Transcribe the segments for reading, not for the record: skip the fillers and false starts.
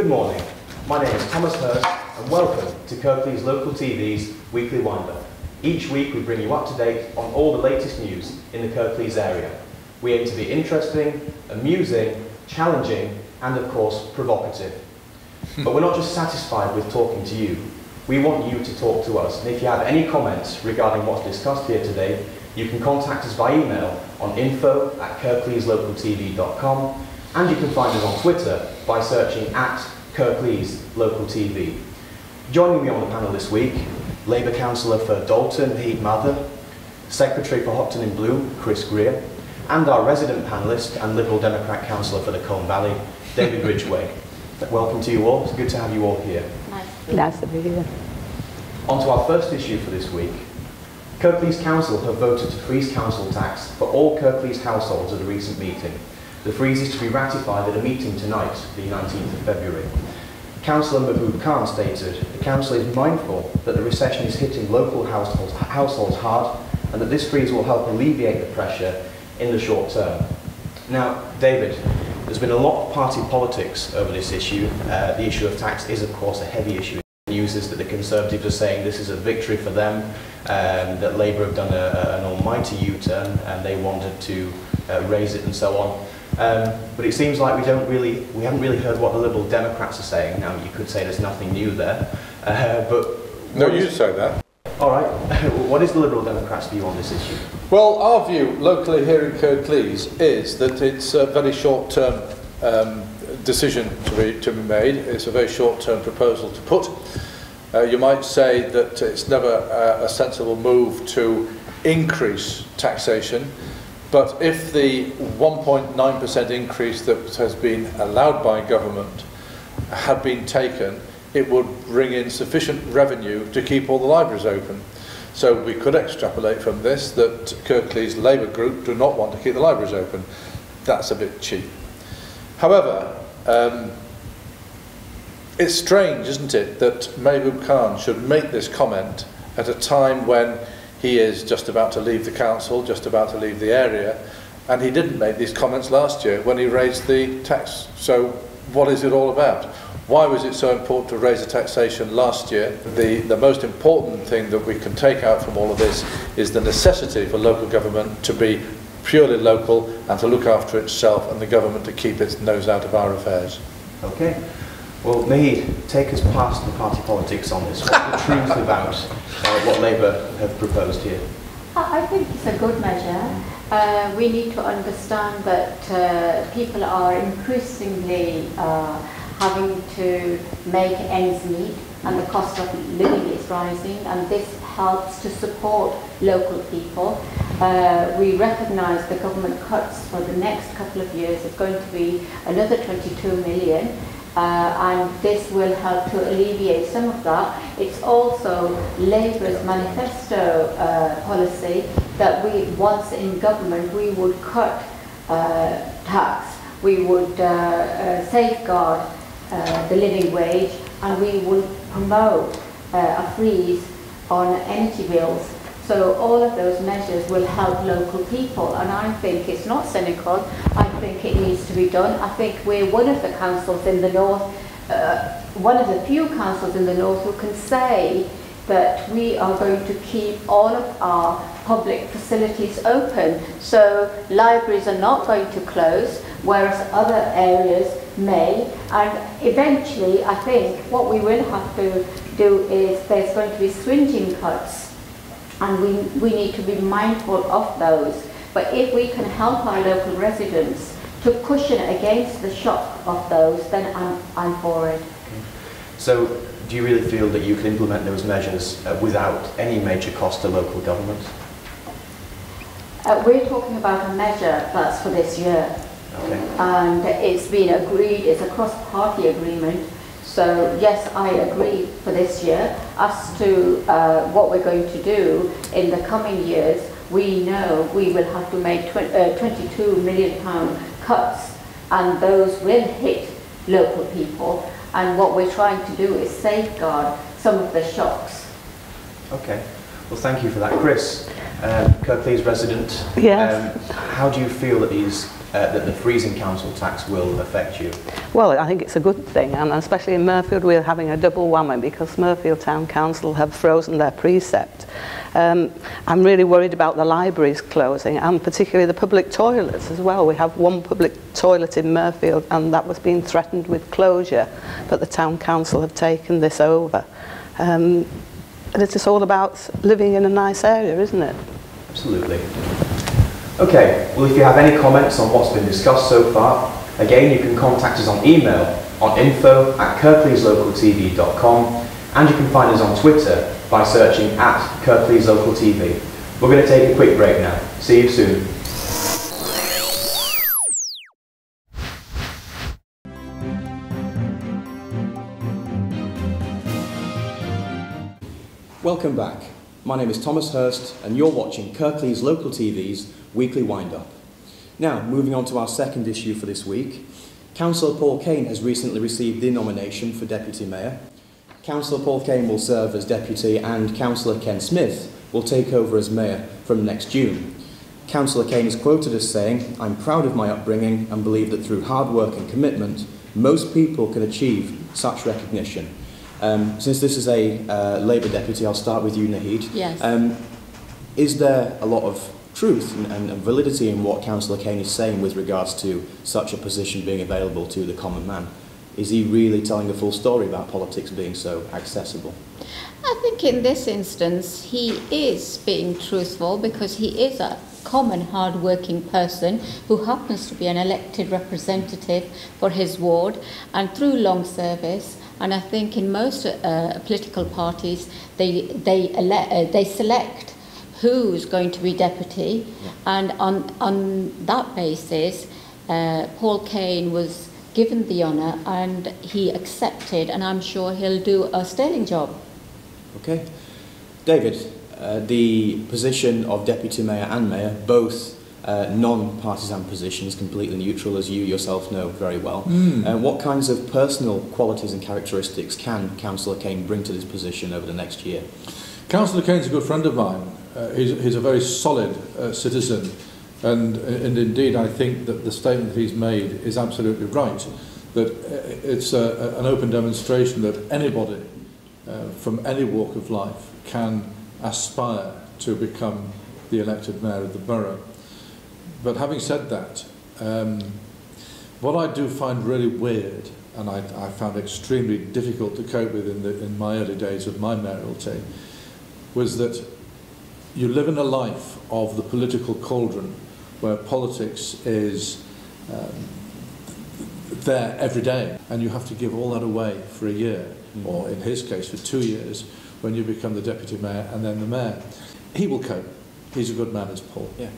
Good morning. My name is Thomas Hurst and welcome to Kirklees Local TV's Weekly Wind-Up. Each week we bring you up to date on all the latest news in the Kirklees area. We aim to be interesting, amusing, challenging and of course provocative. But we're not just satisfied with talking to you. We want you to talk to us, and if you have any comments regarding what's discussed here today, you can contact us by email on info@kirkleeslocaltv.com, and you can find us on Twitter by searching @KirkleesLocalTV. Joining me on the panel this week, Labour Councillor for Dalton, Heath Mather, Secretary for Hopton and Bloom, Chris Greer, and our resident panellist and Liberal Democrat Councillor for the Colne Valley, David Ridgway. Welcome to you all. It's good to have you all here. Nice to be here. On to our first issue for this week. Kirklees Council have voted to freeze council tax for all Kirklees households at a recent meeting. The freeze is to be ratified at a meeting tonight, the 19th of February. Councillor Mahmood Khan stated, the council is mindful that the recession is hitting local households hard and that this freeze will help alleviate the pressure in the short term. Now, David, there's been a lot of party politics over this issue. The issue of tax is, of course, a heavy issue. The news is that the Conservatives are saying this is a victory for them, that Labour have done an almighty U-turn and they wanted to raise it and so on. But it seems like we haven't really heard what the Liberal Democrats are saying. Now, you could say there's nothing new there, but... No, you say that. All right. What is the Liberal Democrats' view on this issue? Well, our view locally here in Kirklees is that it's a very short-term decision to be made. It's a very short-term proposal to put. You might say that it's never a sensible move to increase taxation, but if the 1.9% increase that has been allowed by government had been taken, it would bring in sufficient revenue to keep all the libraries open. So we could extrapolate from this that Kirklees Labour Group do not want to keep the libraries open. That's a bit cheap. However, it's strange, isn't it, that Mahmood Khan should make this comment at a time when he is just about to leave the council, just about to leave the area, and he didn't make these comments last year when he raised the tax. So what is it all about? Why was it so important to raise the taxation last year? The most important thing that we can take out from all of this is the necessity for local government to be purely local and to look after itself, and the government to keep its nose out of our affairs. Okay. Well, Mahid, take us past the party politics on this. What's the truth about what Labour have proposed here? I think it's a good measure. We need to understand that people are increasingly having to make ends meet, and the cost of living is rising, and this helps to support local people. We recognise the government cuts for the next couple of years is going to be another 22 million. And this will help to alleviate some of that. It's also Labour's manifesto policy that once in government, we would cut tax, we would safeguard the living wage, and we would promote a freeze on energy bills. So all of those measures will help local people, and I think it's not cynical. I think it needs to be done. I think we're one of the councils in the north, one of the few councils in the north who can say that we are going to keep all of our public facilities open. So libraries are not going to close, whereas other areas may. And eventually, I think what we will have to do is there's going to be swinging cuts, and we need to be mindful of those. But if we can help our local residents to cushion against the shock of those, then I'm for it. So, do you really feel that you can implement those measures without any major cost to local government? We're talking about a measure that's for this year. Okay. And it's been agreed, it's a cross-party agreement. So yes, I agree for this year. As to what we're going to do in the coming years, we know we will have to make £22 million cuts, and those will hit local people. And what we're trying to do is safeguard some of the shocks. Okay. Well, thank you for that. Chris, Kirklees resident. Yes. How do you feel that that the freezing council tax will affect you? Well, I think it's a good thing, and especially in Mirfield we're having a double whammy because Mirfield Town Council have frozen their precept. I'm really worried about the libraries closing, and particularly the public toilets as well. We have one public toilet in Mirfield and that was being threatened with closure, but the Town Council have taken this over. And it's just all about living in a nice area, isn't it? Absolutely. Okay, well if you have any comments on what's been discussed so far, again you can contact us on email on info@kirkleeslocaltv.com, and you can find us on Twitter by searching @KirkleesLocalTV. We're going to take a quick break now. See you soon. Welcome back. My name is Thomas Hurst and you're watching Kirklees Local TV's Weekly Wind-Up. Now, moving on to our second issue for this week. Cllr Paul Kane has recently received the nomination for Deputy Mayor. Cllr Paul Kane will serve as Deputy and Councillor Ken Smith will take over as Mayor from next June. Councillor Kane is quoted as saying, "I'm proud of my upbringing and believe that through hard work and commitment, most people can achieve such recognition." Since this is a Labour Deputy, I'll start with you, Nahid. Yes. Is there a lot of truth and validity in what Councillor Kane is saying with regards to such a position being available to the common man? Is he really telling the full story about politics being so accessible? I think in this instance he is being truthful because he is a common hard-working person who happens to be an elected representative for his ward and through long service. And I think in most political parties they select who's going to be deputy, and on that basis Paul Kane was given the honour and he accepted, and I'm sure he'll do a sterling job. Okay. David, the position of Deputy Mayor and Mayor, both non-partisan positions, completely neutral, as you yourself know very well. What kinds of personal qualities and characteristics can Councillor Kane bring to this position over the next year? Councillor Kane's a good friend of mine. He's a very solid citizen, and indeed I think that the statement he's made is absolutely right, that it's an open demonstration that anybody from any walk of life can aspire to become the elected mayor of the borough. But having said that, what I do find really weird, and I found extremely difficult to cope with in my early days of my mayoralty, was that you live in a life of the political cauldron where politics is there every day, and you have to give all that away for a year, or in his case for 2 years, when you become the deputy mayor and then the mayor. He will cope. He's a good man, as Paul. Yeah.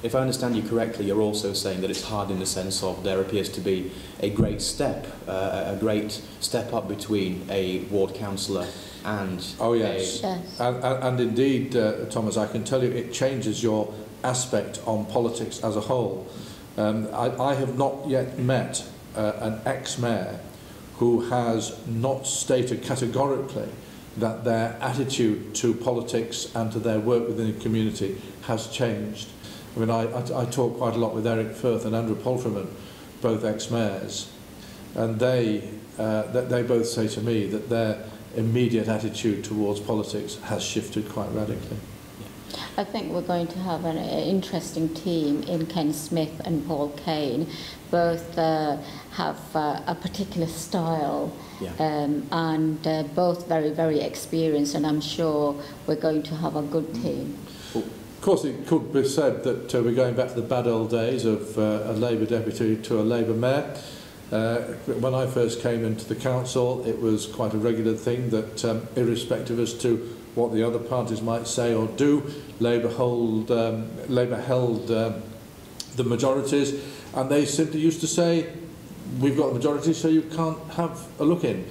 If I understand you correctly, you're also saying that it's hard in the sense of there appears to be a great step up between a ward councillor and yes. And indeed, Thomas, I can tell you it changes your aspect on politics as a whole. I have not yet met an ex-mayor who has not stated categorically that their attitude to politics and to their work within the community has changed. I mean, I talk quite a lot with Eric Firth and Andrew Polferman, both ex-mayors, and they both say to me that their immediate attitude towards politics has shifted quite radically. I think we're going to have an interesting team in Ken Smith and Paul Kane. Both have a particular style, and both very, very experienced, and I'm sure we're going to have a good team. Of course, it could be said that we're going back to the bad old days of a Labour deputy to a Labour mayor. When I first came into the council, it was quite a regular thing that, irrespective as to what the other parties might say or do, Labour held the majorities, and they simply used to say, "We've got a majority, so you can't have a look in."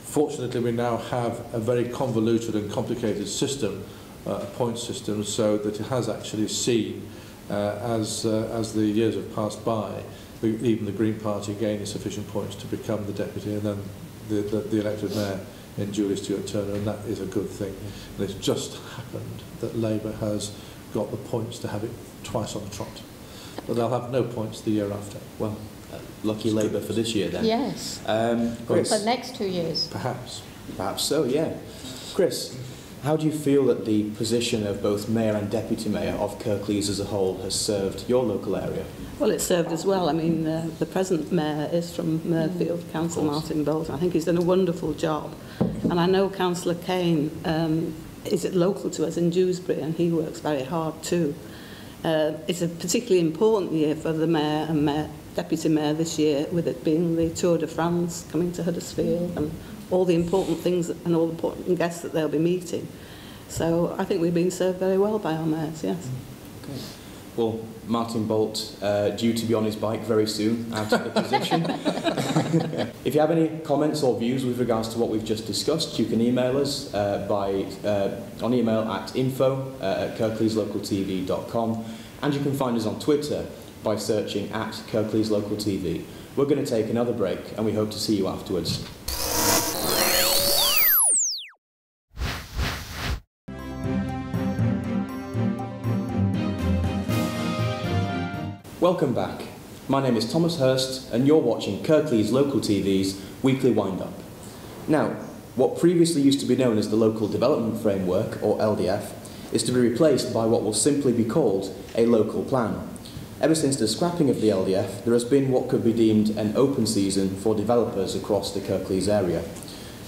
Fortunately, we now have a very convoluted and complicated system, a point system, so that it has actually seen, as the years have passed by, even the Green Party gaining sufficient points to become the deputy, and then the elected mayor in Julie Stewart-Turner, and that is a good thing. And it's just happened that Labour has got the points to have it twice on the trot. But they'll have no points the year after. Well, lucky Labour for this year then. Yes. Chris, For the next 2 years. Perhaps. perhaps so, yeah. Chris, how do you feel that the position of both Mayor and Deputy Mayor of Kirklees as a whole has served your local area? Well, it's served as well. I mean, the present mayor is from Murfield, Councillor Martin Bolton. I think he's done a wonderful job. And I know Councillor Kane is local to us in Dewsbury, and he works very hard too. It's a particularly important year for the mayor and deputy mayor this year, with it being the Tour de France coming to Huddersfield and all the important things and all the important guests that they'll be meeting. So I think we've been served very well by our mayors, yes. Okay. Well, Martin Bolt, due to be on his bike very soon, out of the position. If you have any comments or views with regards to what we've just discussed, you can email us on email at info@kirkleeslocaltv.com, and you can find us on Twitter by searching at Kirklees Local TV. We're going to take another break, and we hope to see you afterwards. Welcome back. My name is Thomas Hurst, and you're watching Kirklees Local TV's Weekly Wind-Up. Now, what previously used to be known as the Local Development Framework, or LDF, is to be replaced by what will simply be called a local plan. Ever since the scrapping of the LDF, there has been what could be deemed an open season for developers across the Kirklees area.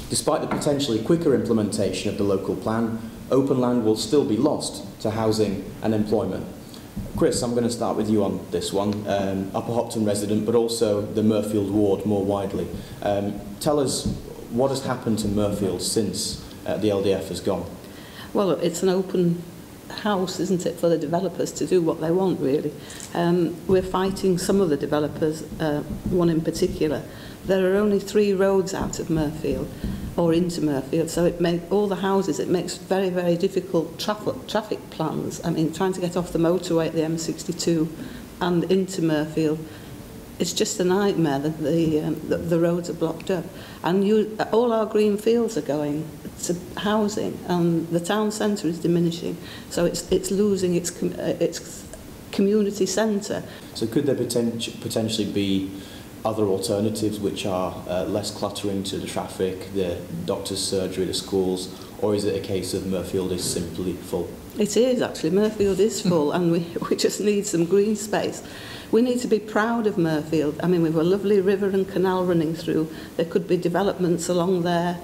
Despite the potentially quicker implementation of the local plan, open land will still be lost to housing and employment. Chris, I'm going to start with you on this one, Upper Hopton resident, but also the Murfield ward more widely. Tell us what has happened to Murfield since the LDF has gone. Well, it's an open house, isn't it, for the developers to do what they want, really. We're fighting some of the developers, one in particular. There are only 3 roads out of Murfield, or into Murfield, so it makes all the houses, it makes very, very difficult traffic plans. I mean, trying to get off the motorway at the M62 and into Murfield, it's just a nightmare. The roads are blocked up, and all our green fields are going to housing, and the town centre is diminishing, so it's losing its community centre. So could there potentially be other alternatives which are less cluttering to the traffic, the doctor's surgery, the schools, or is it a case of Murfield is simply full? It is actually, Murfield is full, and we just need some green space. We need to be proud of Murfield. I mean, we've a lovely river and canal running through. There could be developments along there,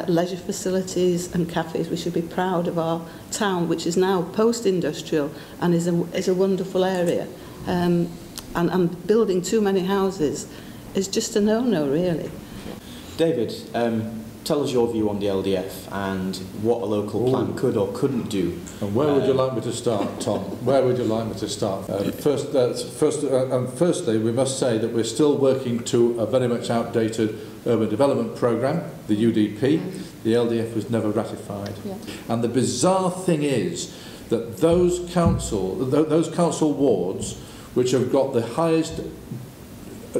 leisure facilities and cafes. We should be proud of our town, which is now post-industrial and is a wonderful area. And building too many houses is just a no-no, really. David, tell us your view on the LDF and what a local plan could or couldn't do. And where would you like me to start, Tom? Where would you like me to start? Firstly, we must say that we're still working to a very much outdated urban development programme, the UDP. The LDF was never ratified. Yeah. And the bizarre thing is that those council wards which have got the highest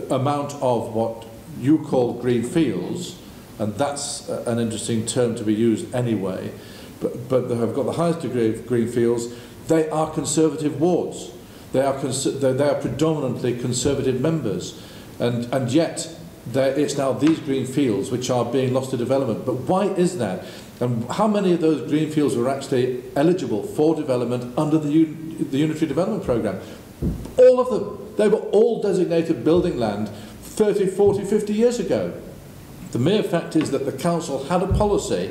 amount of what you call green fields, and that's an interesting term to be used anyway, but they have got the highest degree of green fields, they are conservative wards. They are predominantly conservative members, and yet it's now these green fields which are being lost to development. But why is that? And how many of those green fields were actually eligible for development under the Unitary Development Programme? All of them. They were all designated building land 30, 40, 50 years ago. The mere fact is that the council had a policy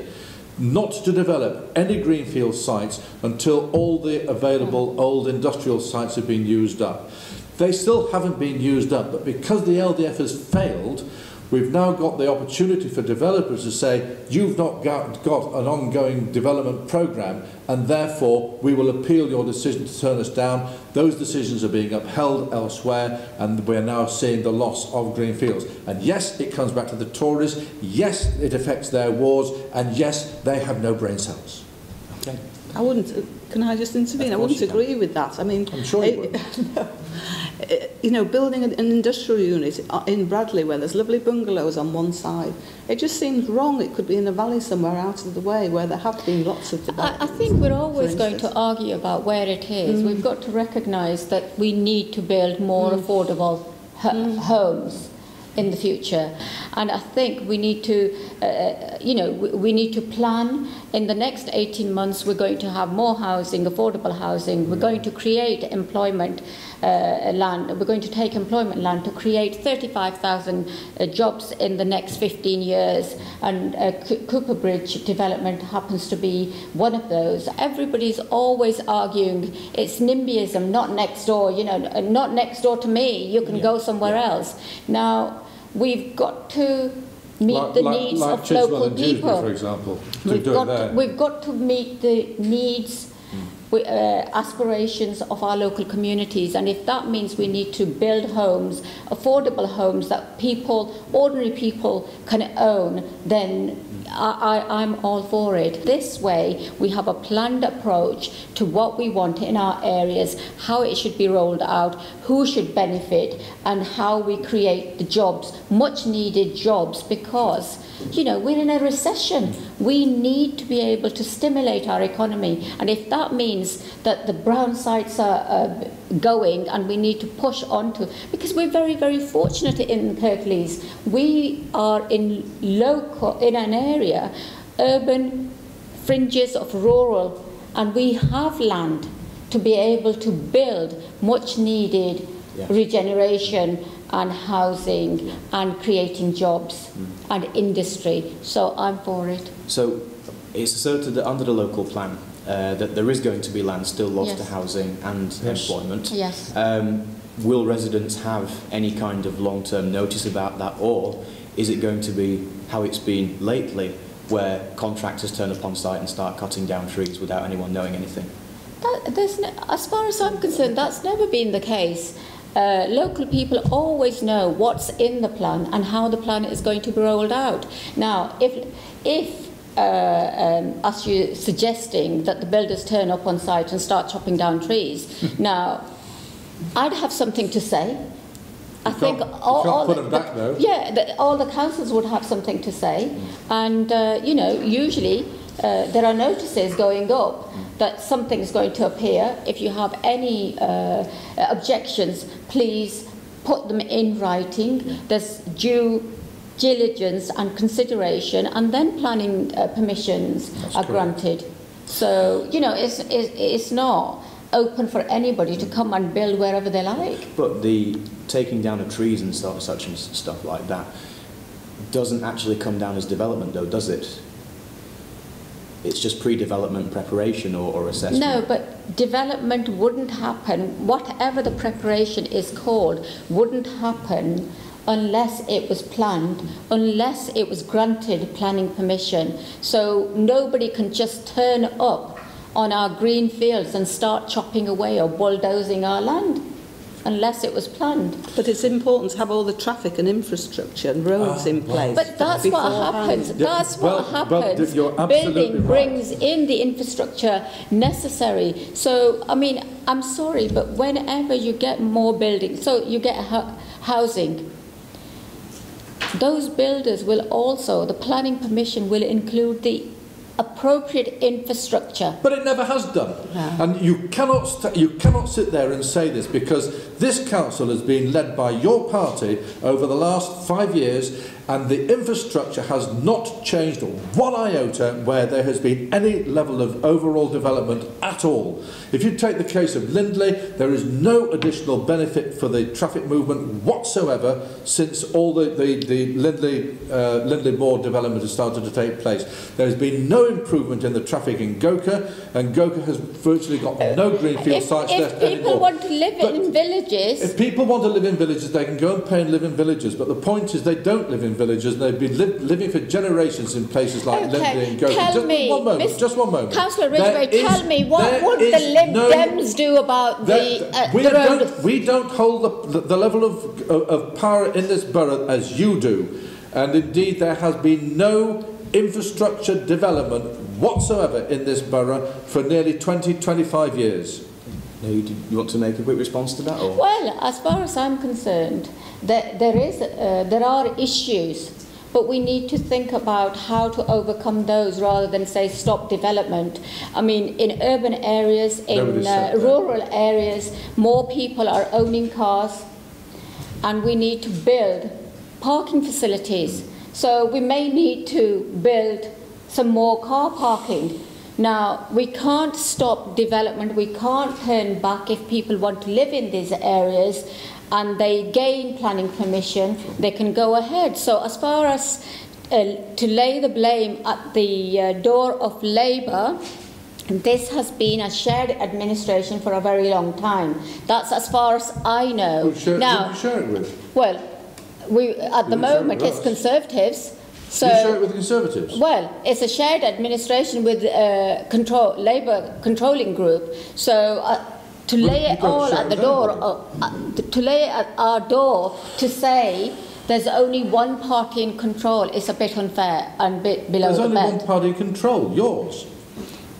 not to develop any greenfield sites until all the available old industrial sites have been used up. They still haven't been used up, but because the LDF has failed, we've now got the opportunity for developers to say, you've not got an ongoing development programme, and therefore we will appeal your decision to turn us down. Those decisions are being upheld elsewhere, and we're now seeing the loss of green fields. And yes, it comes back to the Tories. Yes, it affects their wards, and yes, they have no brain cells. Okay. Can I just intervene? I wouldn't agree with that. I mean, I'm sure you would. You know, building an industrial unit in Bradley where there's lovely bungalows on one side, it just seems wrong. It could be in a valley somewhere out of the way where there have been lots of developments. I think we're always going to argue about where it is. We've got to recognise that we need to build more affordable homes in the future, and I think we need to we need to plan. In the next 18 months we're going to have more housing, affordable housing. We're going to create employment land. We're going to take employment land to create 35,000 jobs in the next 15 years, and Cooper Bridge development happens to be one of those. Everybody's always arguing it's NIMBYism, not next door, you know, not next door to me, you can go somewhere else. Now, we've got to meet the needs of local people. For example, we've got to meet the needs, aspirations of our local communities, and if that means we need to build homes, affordable homes that people, ordinary people, can own, then I'm all for it. This way we have a planned approach to what we want in our areas, how it should be rolled out, who should benefit, and how we create the jobs, much needed jobs, because you know, we're in a recession. We need to be able to stimulate our economy, and if that means that the brown sites are going and we need to push on to, because we're very, very fortunate in Kirklees. We are in an area, urban fringes of rural, and we have land to be able to build much needed regeneration and housing and creating jobs and industry. So I'm for it. So it's asserted that under the local plan that there is going to be land still lost to housing and employment. Yes. Will residents have any kind of long-term notice about that, or is it going to be how it's been lately, where contractors turn up on site and start cutting down trees without anyone knowing anything? As far as I'm concerned, that's never been the case. Local people always know what's in the plan and how the plan is going to be rolled out. Now, if as you're suggesting that the builders turn up on site and start chopping down trees, now, I'd have something to say. I think all the councils would have something to say, and you know, usually there are notices going up that something's going to appear. If you have any objections, please put them in writing. There's due diligence and consideration, and then planning permissions are granted. So, you know, it's not open for anybody to come and build wherever they like. But the taking down of trees and such and stuff like that doesn't actually come down as development, though, does it? It's just pre-development preparation or assessment. No, but development wouldn't happen, whatever the preparation is called, wouldn't happen unless it was planned, unless it was granted planning permission. So nobody can just turn up on our green fields and start chopping away or bulldozing our land, unless it was planned. But it's important to have all the traffic and infrastructure and roads in place. But that's what happens. That's what happens. Building brings in the infrastructure necessary. So, I mean, I'm sorry, but whenever you get more buildings, so you get housing, those builders will also, the planning permission will include the appropriate infrastructure. But it never has done. No. And you cannot sit there and say this, because this council has been led by your party over the last 5 years, and the infrastructure has not changed one iota where there has been any level of overall development at all. If you take the case of Lindley, there is no additional benefit for the traffic movement whatsoever since all the Lindley Moor development has started to take place. There has been no improvement in the traffic in Gokha, and Gokha has virtually got no greenfield sites left anymore. If people want to live in villages... If people want to live in villages, they can go and pay and live in villages, but the point is they don't live in villages, and they've been living for generations in places like Lindley and Gokha. Just one moment. Councillor Ridgway, tell me, what would the Lib Dems do about the road? We don't hold the level of power in this borough as you do, and indeed there has been no infrastructure development whatsoever in this borough for nearly 20-25 years. You want to make a quick response to that? Or? Well, as far as I'm concerned, there are issues, but we need to think about how to overcome those rather than say stop development. I mean, in urban areas, in rural areas, more people are owning cars, and we need to build parking facilities. So we may need to build some more car parking. Now, we can't stop development, we can't turn back if people want to live in these areas and they gain planning permission, they can go ahead. So as far as to lay the blame at the door of Labour, this has been a shared administration for a very long time. That's as far as I know. Who do you share it with? Well, at the moment it's Conservatives. So, you share it with the Conservatives? Well, it's a shared administration with Labour controlling group. So to lay it all at the door, to lay it at our door to say there's only one party in control is a bit unfair and a bit below the belt. There's only one party in control, yours.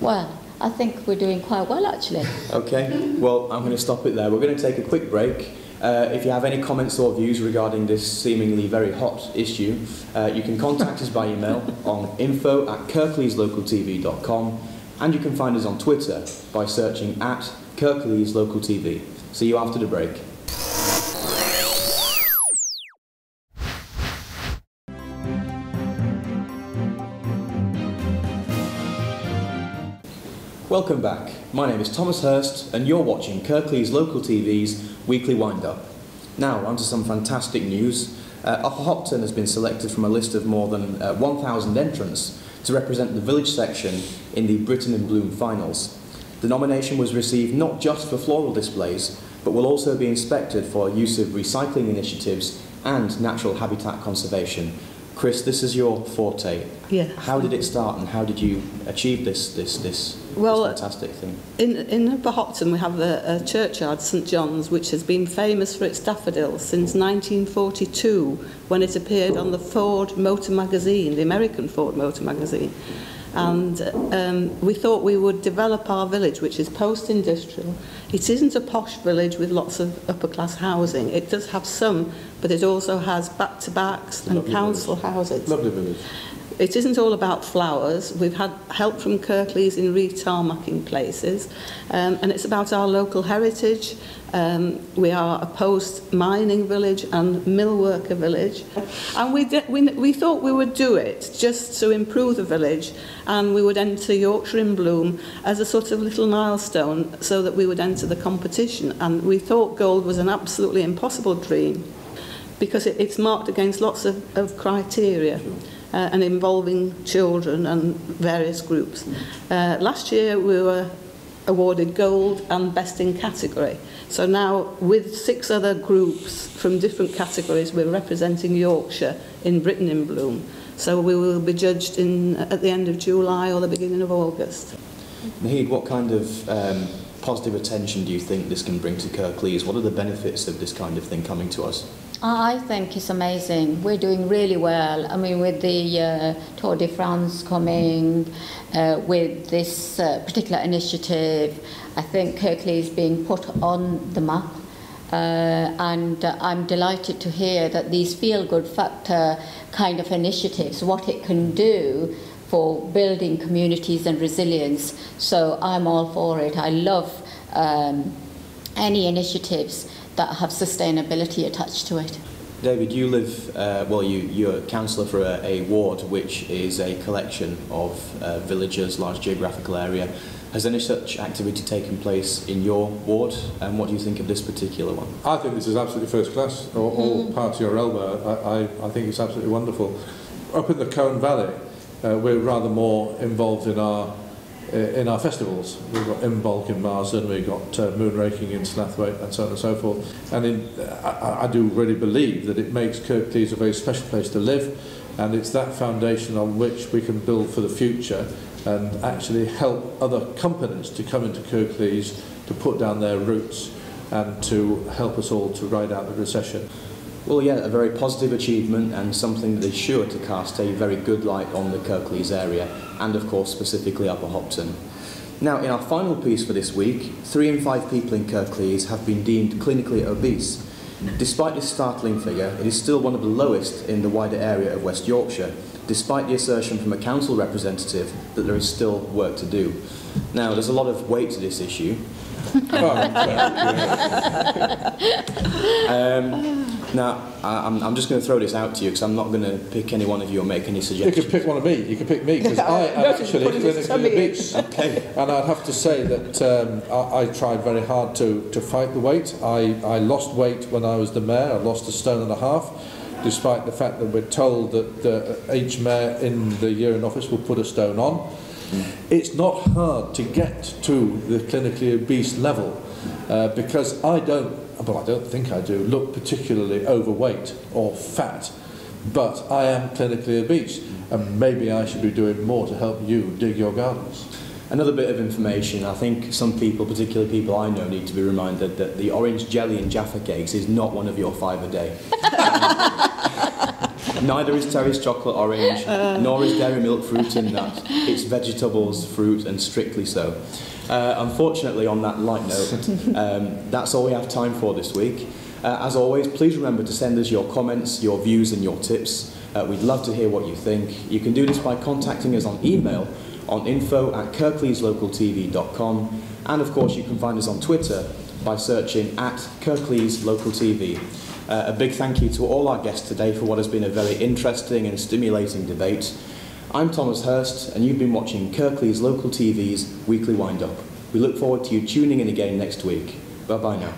Well, I think we're doing quite well, actually. Okay, well, I'm going to stop it there. We're going to take a quick break. If you have any comments or views regarding this seemingly very hot issue, you can contact us by email on info@kirkleeslocaltv.com, and you can find us on Twitter by searching @KirkleesLocalTV. See you after the break. Welcome back. My name is Thomas Hurst and you're watching Kirklees Local TV's Weekly Wind-Up. Now, on to some fantastic news. Upper Hopton has been selected from a list of more than 1,000 entrants to represent the village section in the Britain in Bloom finals. The nomination was received not just for floral displays, but will also be inspected for use of recycling initiatives and natural habitat conservation. Chris, this is your forte. Yes. How did it start and how did you achieve this fantastic thing? In Upper Hopton we have a churchyard, St John's, which has been famous for its daffodils since 1942, when it appeared on the Ford Motor Magazine, the American Ford Motor Magazine. And we thought we would develop our village, which is post-industrial. It isn't a posh village with lots of upper-class housing. It does have some, but it also has back-to-backs and council houses. Lovely village. It isn't all about flowers. We've had help from Kirklees in re-tarmacking places, and it's about our local heritage. We are a post-mining village and mill worker village, and we thought we would do it just to improve the village, and we would enter Yorkshire in Bloom as a sort of little milestone so that we would enter the competition. And we thought gold was an absolutely impossible dream because it's marked against lots of criteria. And involving children and various groups. Last year we were awarded gold and best in category. So now with 6 other groups from different categories we're representing Yorkshire in Britain in Bloom. So we will be judged at the end of July or the beginning of August. Naheed, what kind of positive attention do you think this can bring to Kirklees? What are the benefits of this kind of thing coming to us? I think it's amazing. We're doing really well. I mean, with the Tour de France coming, with this particular initiative, I think Kirklees is being put on the map. And I'm delighted to hear that these feel-good factor kind of initiatives, what it can do for building communities and resilience. So I'm all for it. I love any initiatives that have sustainability attached to it. David, you live, you're a councillor for a ward which is a collection of villages, large geographical area. Has any such activity taken place in your ward, and what do you think of this particular one? I think this is absolutely first class, all part of your elbow. I think it's absolutely wonderful. Up in the Colne Valley, we're rather more involved in our festivals. We've got Imbolc in Marsden, we've got Moonraking in Snathwaite, and so on and so forth. And I do really believe that it makes Kirklees a very special place to live, and it's that foundation on which we can build for the future and actually help other companies to come into Kirklees to put down their roots and to help us all to ride out the recession. Well, yeah, a very positive achievement and something that is sure to cast a very good light on the Kirklees area and, of course, specifically Upper Hopton. Now, in our final piece for this week, 3 in 5 people in Kirklees have been deemed clinically obese. Despite this startling figure, it is still one of the lowest in the wider area of West Yorkshire, despite the assertion from a council representative that there is still work to do. Now, there's a lot of weight to this issue. Now, I'm just going to throw this out to you because I'm not going to pick any one of you or make any suggestions. You could pick one of me. You could pick me because I am actually clinically obese. Okay. And I'd have to say that I tried very hard to fight the weight. I lost weight when I was the mayor. I lost 1.5 stone, despite the fact that we're told that each mayor in the year in office will put 1 stone on. It's not hard to get to the clinically obese level because I don't think I do, look particularly overweight or fat, but I am clinically obese, and maybe I should be doing more to help you dig your gardens. Another bit of information, I think some people, particularly people I know, need to be reminded that the orange jelly in Jaffa cakes is not one of your 5 a day. Neither is Terry's chocolate orange, nor is dairy milk fruit in that. It's vegetables, fruit, and strictly so. Unfortunately, on that light note, that's all we have time for this week. As always, please remember to send us your comments, your views, and your tips. We'd love to hear what you think. You can do this by contacting us on email on info@kirkleeslocaltv.com, and of course you can find us on Twitter by searching @KirkleesLocalTV. A big thank you to all our guests today for what has been a very interesting and stimulating debate. I'm Thomas Hurst, and you've been watching Kirklees Local TV's Weekly Wind-Up. We look forward to you tuning in again next week. Bye-bye now.